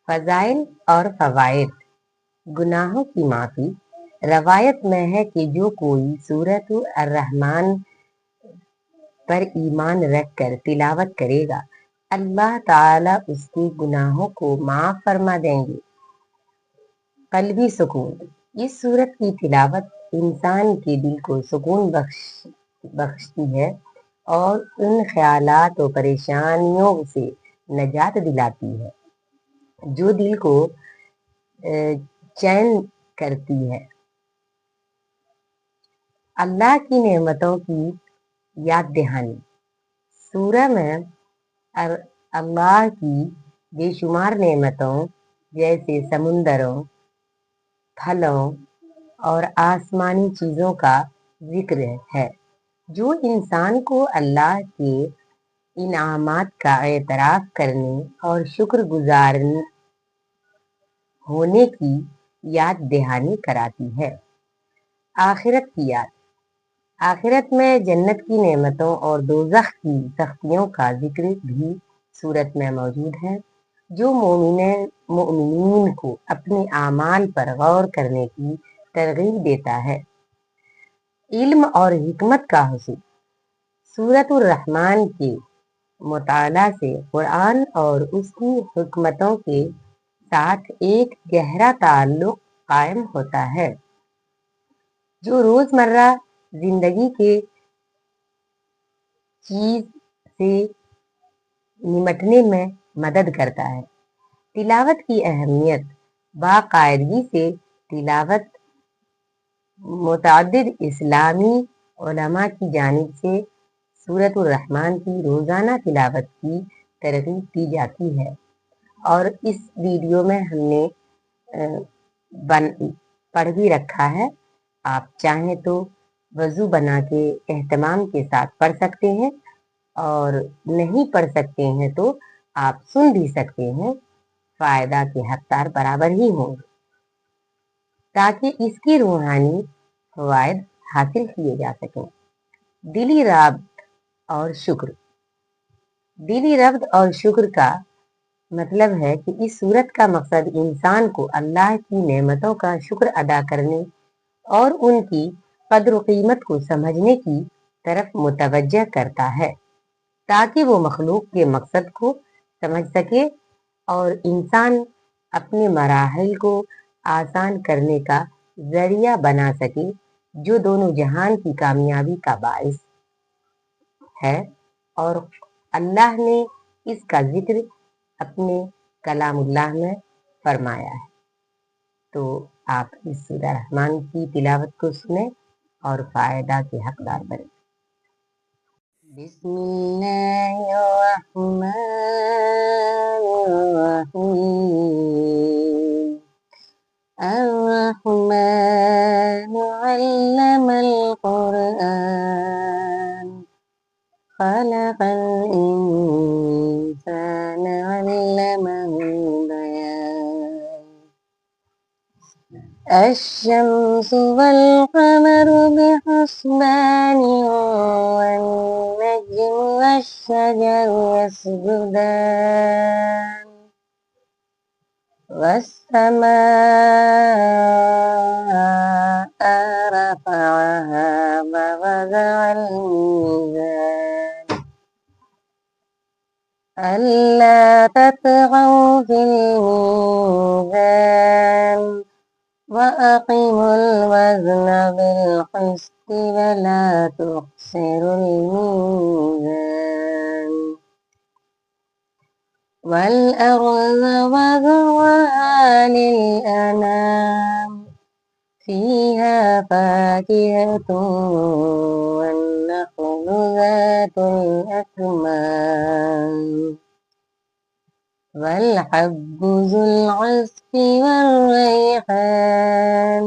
فضائل اور فوائد۔ گناہوں کی معافی۔ روایت میں ہے کہ جو کوئی سورۃ الرحمن پر ایمان رکھ کر تلاوت کرے گا اللہ تعالی اس کے گناہوں کو معاف فرما دیں گے۔ قلبی سکون۔ اس سورت کی تلاوت انسان کے دل کو سکون بخشتی ہے اور ان خیالات و پریشانیوں سے نجات دلاتی ہے جو دل کو چین کرتی ہے۔ اللہ کی نعمتوں کی یاد دہانی۔ سورہ میں اللہ کی بے شمار نعمتوں جیسے سمندروں، پھلوں اور آسمانی چیزوں کا ذکر ہے جو انسان کو اللہ کے انعامات کا اعتراف کرنے اور شکر گزار ہونے کی یاد دہانی کراتی ہے۔ آخرت کی یاد۔ آخرت میں جنت کی نعمتوں اور دوزخ کی سختیوں کا ذکر بھی سورت میں موجود ہے جو مومنین کو اپنے اعمال پر غور کرنے کی ترغیب دیتا ہے۔ علم اور حکمت کا حصول۔ سورۃ الرحمن کے مطالعہ سے قرآن اور اس کی حکمتوں کے ساتھ ایک گہرا تعلق قائم ہوتا ہے جو روزمرہ زندگی کے چیز سے نمٹنے میں مدد کرتا ہے۔ تلاوت کی اہمیت۔ باقاعدگی سے تلاوت متعدد اسلامی علماء کی جانب سے سورۃ الرحمن کی روزانہ تلاوت کی ترغیب دی جاتی ہے اور اس ویڈیو میں ہم نے پڑھ بھی رکھا ہے۔ آپ چاہیں تو وضو بنا کے اہتمام کے ساتھ پڑھ سکتے ہیں اور نہیں پڑھ سکتے ہیں تو آپ سن بھی سکتے ہیں، فائدہ کے حقدار برابر ہی ہوں تاکہ اس کی روحانی فوائد حاصل کیے جا سکیں۔ دلی ربط اور شکر۔ دلی ربط اور شکر کا مطلب ہے کہ اس سورت کا مقصد انسان کو اللہ کی نعمتوں کا شکر ادا کرنے اور ان کی قدر و قیمت کو سمجھنے کی طرف متوجہ کرتا ہے تاکہ وہ مخلوق کے مقصد کو سمجھ سکے اور انسان اپنے مراحل کو آسان کرنے کا ذریعہ بنا سکے جو دونوں جہان کی کامیابی کا باعث ہے۔ اور اللہ نے اس کا ذکر اپنے کلام اللہ میں فرمایا ہے۔ تو آپ اس سورہ رحمان کی تلاوت کو سنیں اور فائدہ کے حقدار بنیں۔ بسم اللہ الرحمن الرحیم۔ الرحمن علم القرآن خلق الإنسان علمه البيان۔ الشمس والقمر بحسبان والنجم والشجر يسجدان والسماء رفعها ووضع الميزان ألا تطغوا في الميزان وأقيموا الوزن بالقسط ولا تخسروا الميزان والأرض وضعها للأنام فيها فاكهة والنخل ذات الأكمام والحب ذو العصف والريحان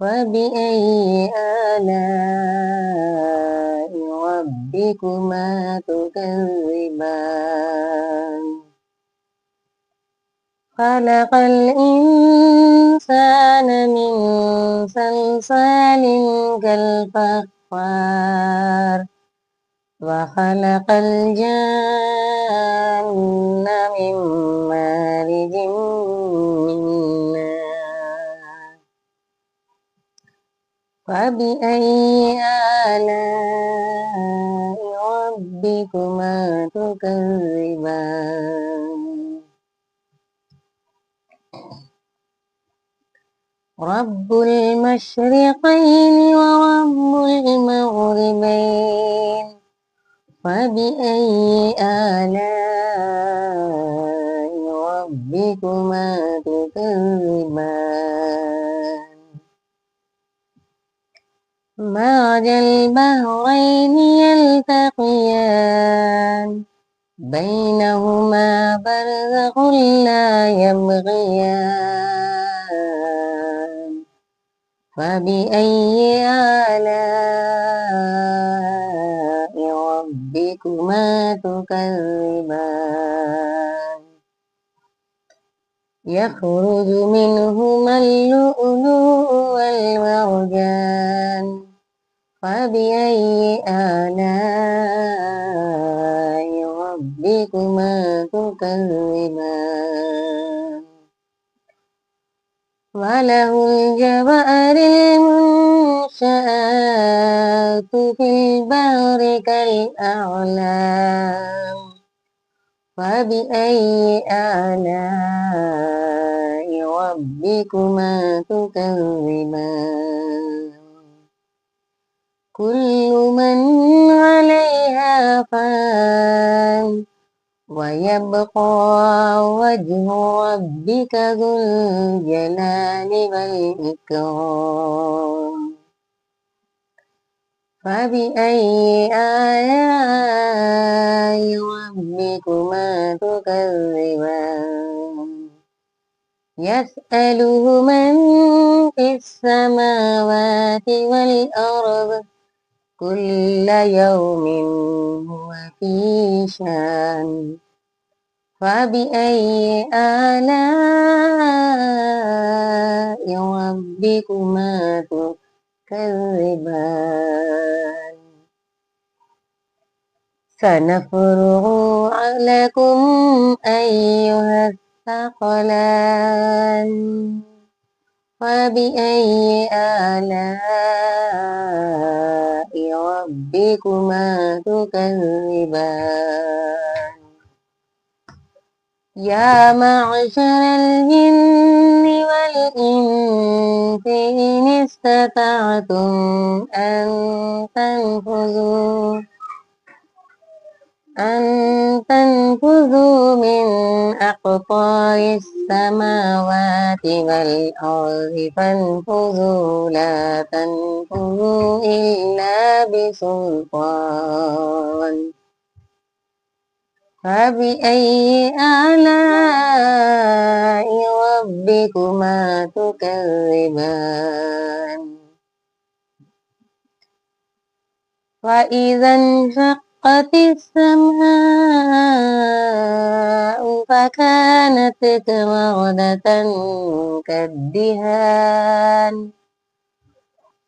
فبأي آلاء ربكما تكذبان خلق الإنسان من صلصال كالفخار وخلق الجان من مارج فبأي آلاء ربكما تكذبان رب المشرقين ورب المغربين فبأي آلاء ربكما تكذبان مرج البحرين يلتقيان بينهما برزخ لا يبغيان فبأي آلاء ربكما تكذبان يخرج منهما اللؤلؤ والمرجان فبأي آلاء ربكما تكذبان وله الجوار المنشآت في البحر كالأعلام فبأي آلاء ربكما تكذبان كل من عليها فان ويبقى وجه ربك ذو الجلال والإكرام فبأي آلاء ربكما تكذبان يسأله من في السماوات والأرض كل يوم هو في شان فبأي آلاء ربكما تكذبان سنفرغ لكم أيها الثقلان فبأي آلاء ربكما تكذبان يا معشر الجن والإنس إن استطعتم أن تنفذوا من أقطار السماوات والأرض فانفذوا لا تنفذوا إلا بسلطان فبأي آلاء ربكما تكذبان وإذا انشقت السماء فكانت وردة كالدهان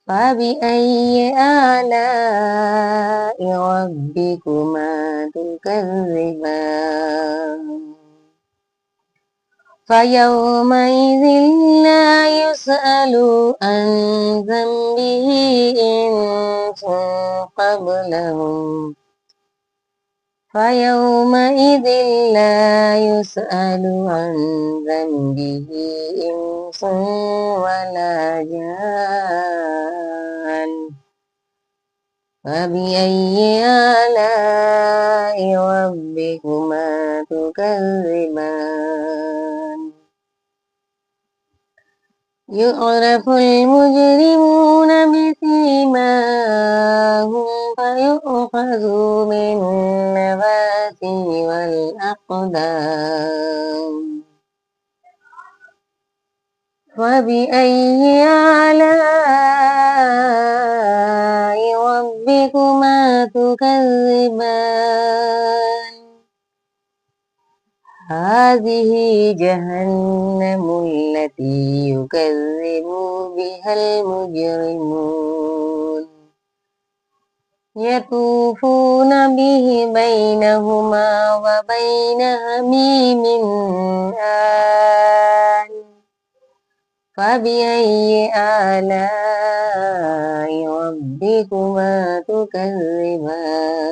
فبأي آلاء ربكما تكذبان فيومئذ لا يسأل عن ذنبه إنس قبلهم فيومئذ لا يسأل عن ذنبه إنس ولا جان فبأي آلاء ربكما تكذبان يعرف المجرمون بسيماهم فيؤخذوا بالنواصي والأقدام فبأي آلاء ربكما تكذبان هذه جهنم التي يكذب بها المجرمون يطوفون به بينهما وبين حميم آن فبأي آلاء ربكما تكذبان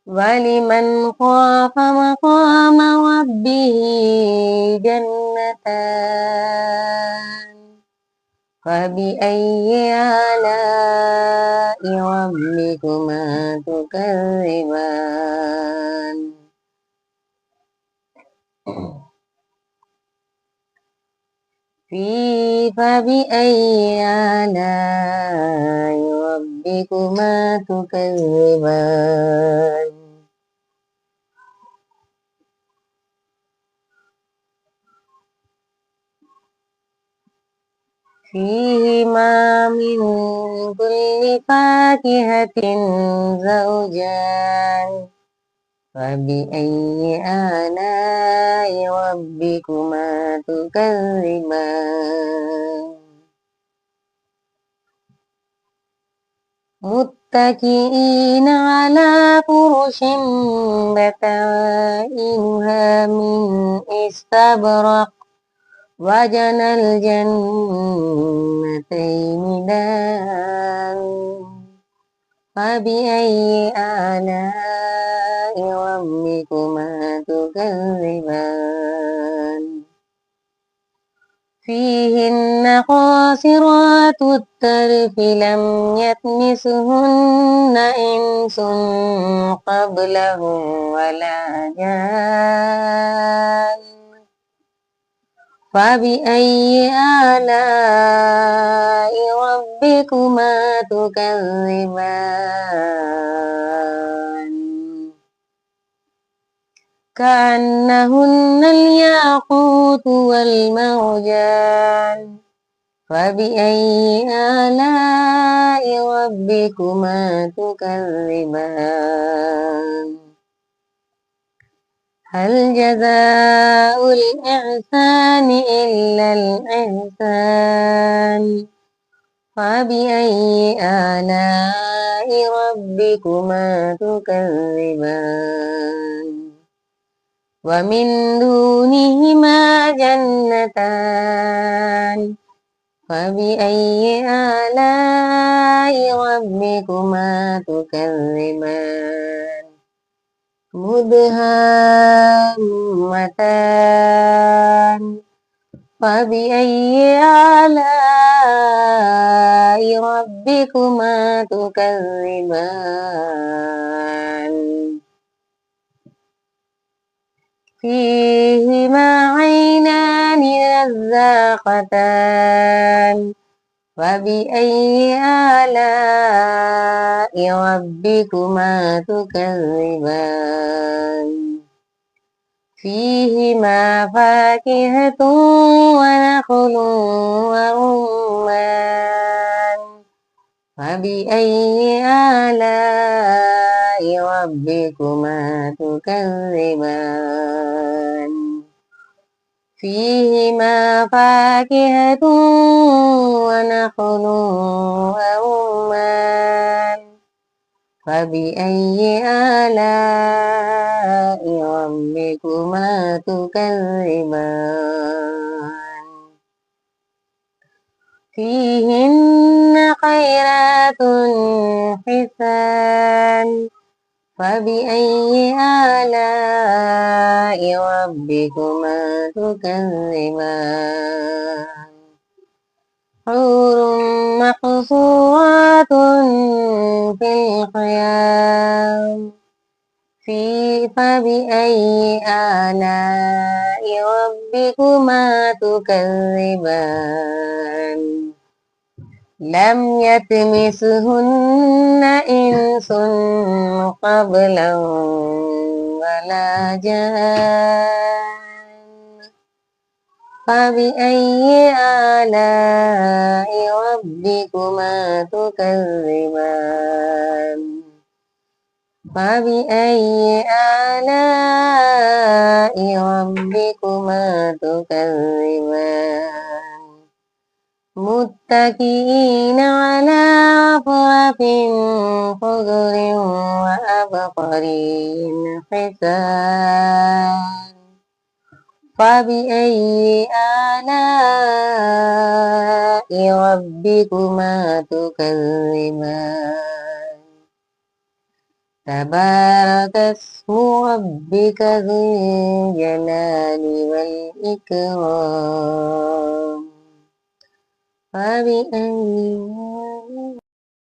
ولمن خاف مقام ربه جنتان فبأي آلاء ربكما تكذبان فبأي آلاء ربكما تكذبان فيهما من كل فاكهة زوجان فبأي آلاء ربكما تكذبان متكئين على فرش بطائنها من استبرق وجنى الجنتين دان فبأي آلاء ربكما تكذبان فيهن قاصرات الطرف لم يطمثهن إنس قبلهم ولا جان فبأي آلاء ربكما تكذبان كأنهن الياقوت والمرجان فبأي آلاء ربكما تكذبان هل جزاء الإحسان إلا الإحسان فبأي آلاء ربكما تكذبان ومن دونهما جنتان فبأي آلاء ربكما تكذبان مدهامتان فبأي آلاء ربكما تكذبان فيهما عينان نضاختان فبأي آلاء ربكما تكذبان فيهما فاكهة ونخل ورمان فبأي آلاء ربكما تكذبان فيهما فاكهة ونخل ورمان فبأي آلاء ربكما تكذبان فيهن خيرات حسان فبأي آلاء ربكما تكذبان حور مقصورات في الخيام فبأي آلاء ربكما تكذبان لم يطمثهن إنس قبلهم ولا جان فبأي آلاء ربكما تكذبان فبأي آلاء ربكما تكذبان متكئين على رفرف خضر وعبقري حسان فبأي آلاء ربكما تكذبان تبارك اسم ربك ذو الجلال والإكرام فبأي